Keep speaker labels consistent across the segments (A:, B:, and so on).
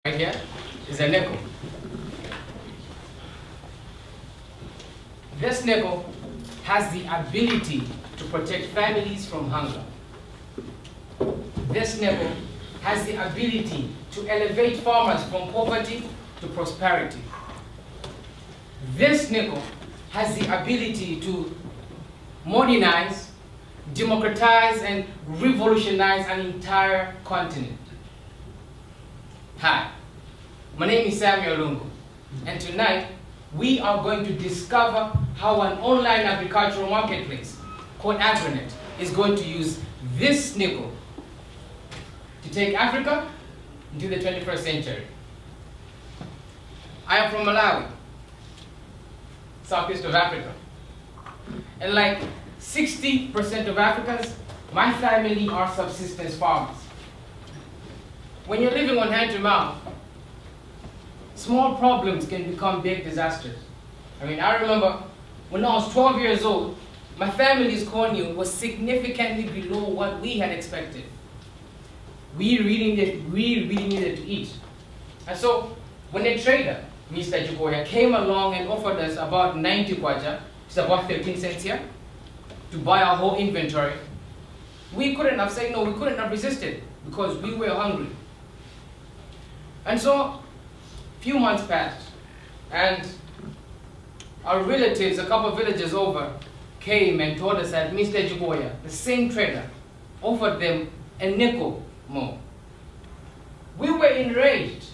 A: Right here is a nickel. This nickel has the ability to protect families from hunger. This nickel has the ability to elevate farmers from poverty to prosperity. This nickel has the ability to modernize, democratize, and revolutionize an entire continent. Hi, my name is Samuel Lungu, and tonight we are going to discover how an online agricultural marketplace called Agronet is going to use this nickel to take Africa into the 21st century. I am from Malawi, southeast of Africa. And like 60% of Africans, my family are subsistence farmers. When you're living on hand to mouth, small problems can become big disasters. I remember when I was 12 years old, my family's corn yield was significantly below what we had expected. We really needed to eat. And so when a trader, Mr. Jukoya, came along and offered us about 90 kwacha, which is about 13 cents here, to buy our whole inventory, we couldn't have said no, we couldn't have resisted because we were hungry. And so a few months passed, and our relatives, a couple of villages over, came and told us that Mr. Jukoya, the same trader, offered them a nickel more. We were enraged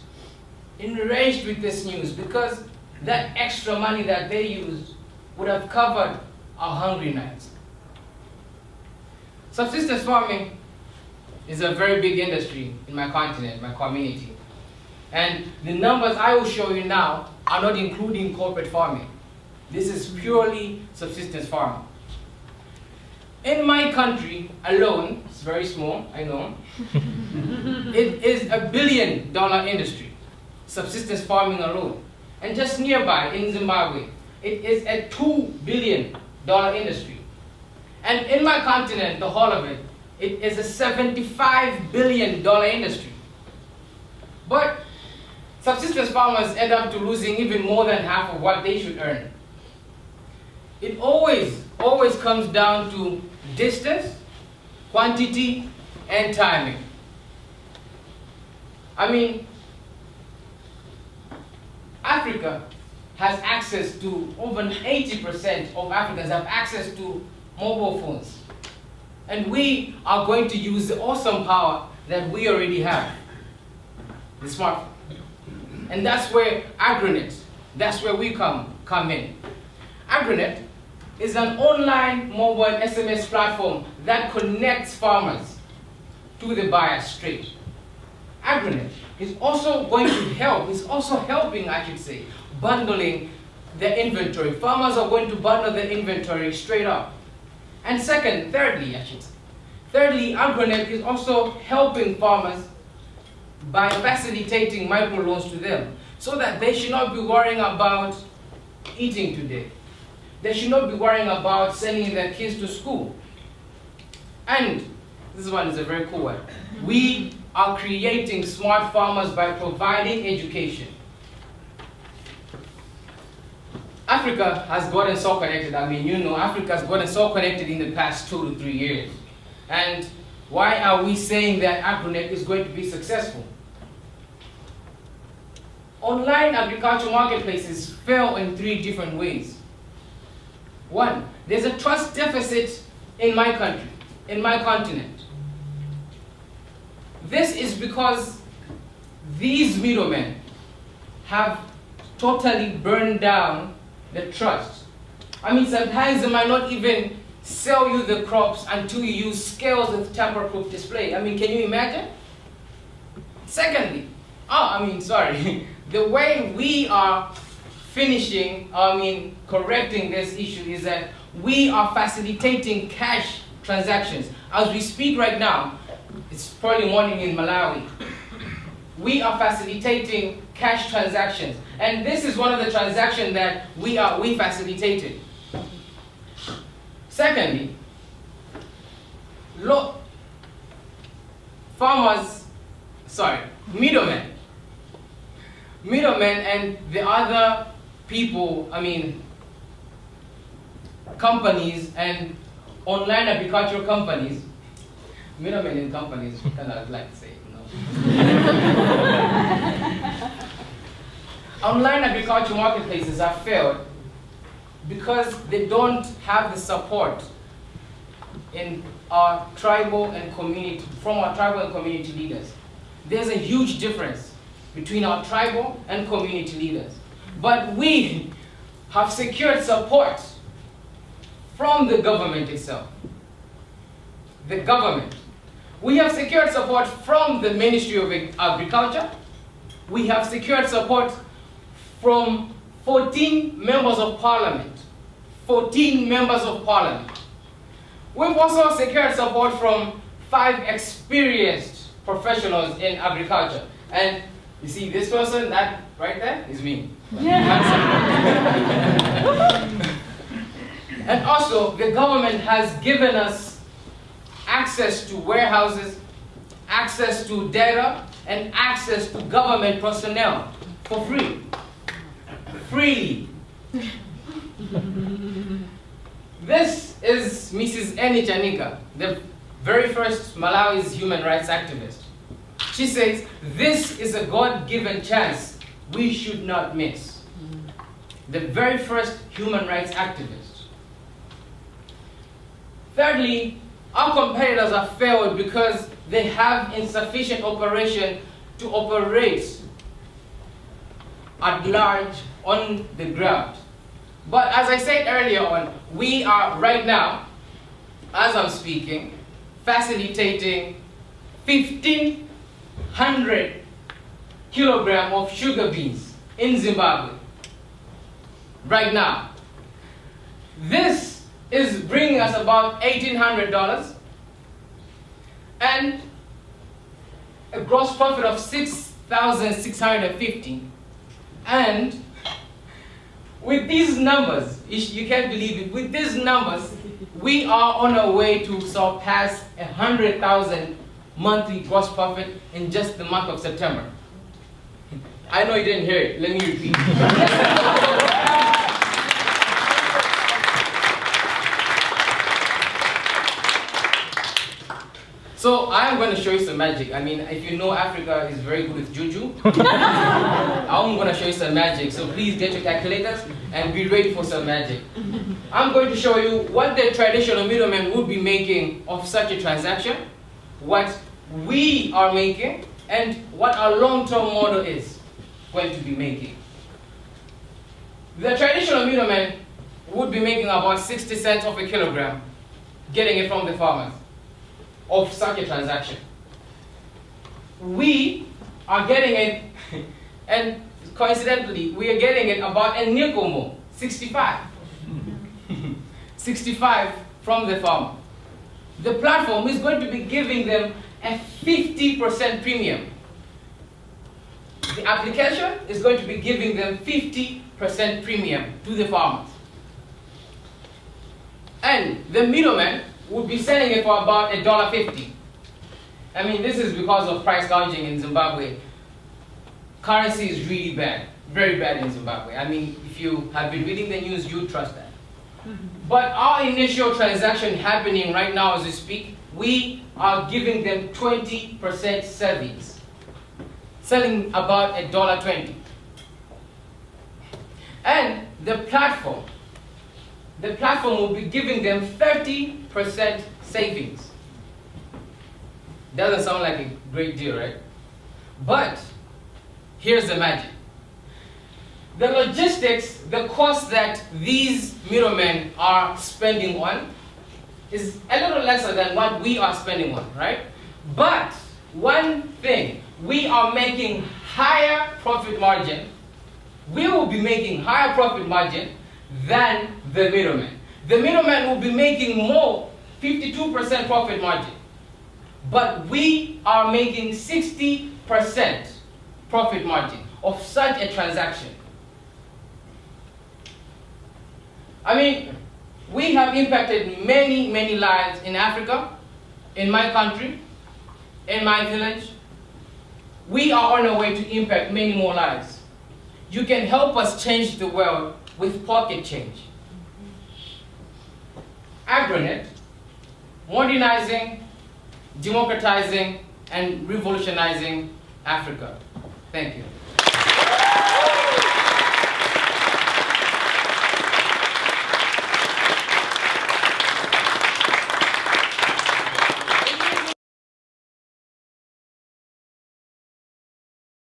A: with this news because that extra money that they used would have covered our hungry nights. Subsistence farming is a very big industry in my continent, my community. And the numbers I will show you now are not including corporate farming. This is purely subsistence farming. In my country alone, it's very small, I know, it is $1 billion industry, subsistence farming alone. And just nearby in Zimbabwe, it is a $2 billion industry. And in my continent, the whole of it, it is a $75 billion industry. But subsistence farmers end up to losing even more than half of what they should earn. It always comes down to distance, quantity, and timing. Africa has access to, over 80% of Africans have access to mobile phones. And we are going to use the awesome power that we already have, the smartphone. And that's where Agronet, that's where we come in. Agronet is an online mobile SMS platform that connects farmers to the buyer straight. Agronet is also going to help, is also helping, I should say, bundling the inventory. Farmers are going to bundle the inventory straight up. And thirdly, Agronet is also helping farmers by facilitating microloans to them so that they should not be worrying about eating today. They should not be worrying about sending their kids to school. And this one is a very cool one. We are creating smart farmers by providing education. Africa has gotten so connected. Africa has gotten so connected in the past 2 to 3 years. And why are we saying that Agronet is going to be successful? Online agricultural marketplaces fail in 3 different ways. 1, there's a trust deficit in my country, in my continent. This is because these middlemen have totally burned down the trust. Sometimes they might not even sell you the crops until you use scales with tamper-proof display. Can you imagine? Secondly, the way we are correcting this issue is that we are facilitating cash transactions. As we speak right now, it's probably morning in Malawi. We are facilitating cash transactions. And this is one of the transactions that we facilitated. Secondly, middlemen middlemen and the other people, companies and online agricultural companies, middlemen in companies, kind of like to say, Online agricultural marketplaces have failed because they don't have the support in our tribal and community, from our tribal and community leaders. There's a huge difference between our tribal and community leaders. But we have secured support from the government itself. The government. We have secured support from the Ministry of Agriculture. We have secured support from 14 members of parliament. 14 members of parliament. We've also secured support from 5 experienced professionals in agriculture. And you see this person, that right there, is me. And also, the government has given us access to warehouses, access to data, and access to government personnel for free. Freely. This is Mrs. Eni Chanika, the very first Malawi's human rights activist. She says, this is a God-given chance we should not miss. The very first human rights activist. Thirdly, our competitors have failed because they have insufficient operation to operate at large on the ground. But as I said earlier on, we are right now, as I'm speaking, facilitating 1,500 kilograms of sugar beans in Zimbabwe. Right now. This is bringing us about $1,800 and a gross profit of $6,650. And with these numbers, you can't believe it, with these numbers, we are on our way to surpass 100,000 monthly gross profit in just the month of September. I know you didn't hear it, let me repeat. So I am going to show you some magic. If you know Africa is very good with juju, I'm going to show you some magic. So please get your calculators and be ready for some magic. I'm going to show you what the traditional middleman would be making of such a transaction, what we are making, and what our long-term model is going to be making. The traditional middleman would be making about 60 cents of a kilogram, getting it from the farmers, of such a transaction. We are getting it, and coincidentally, we are getting it about a nickel more, 65. 65 from the farmer. The platform is going to be giving them a 50% premium. The application is going to be giving them 50% premium to the farmers. And the middleman would be selling it for about $1.50. This is because of price gouging in Zimbabwe. Currency is really bad, very bad in Zimbabwe. If you have been reading the news, you trust that. But our initial transaction happening right now as we speak, we are giving them 20% savings, selling about $1.20. And the platform will be giving them 30% savings. Doesn't sound like a great deal, right? But here's the magic. The logistics, the cost that these middlemen are spending on is a little lesser than what we are spending on, right? But one thing, we are making higher profit margin. We will be making higher profit margin than the middleman. The middleman will be making more, 52% profit margin. But we are making 60% profit margin of such a transaction. We have impacted many, many lives in Africa, in my country, in my village. We are on our way to impact many more lives. you can help us change the world with pocket change. Agronet, modernizing, democratizing, and revolutionizing Africa. Thank you.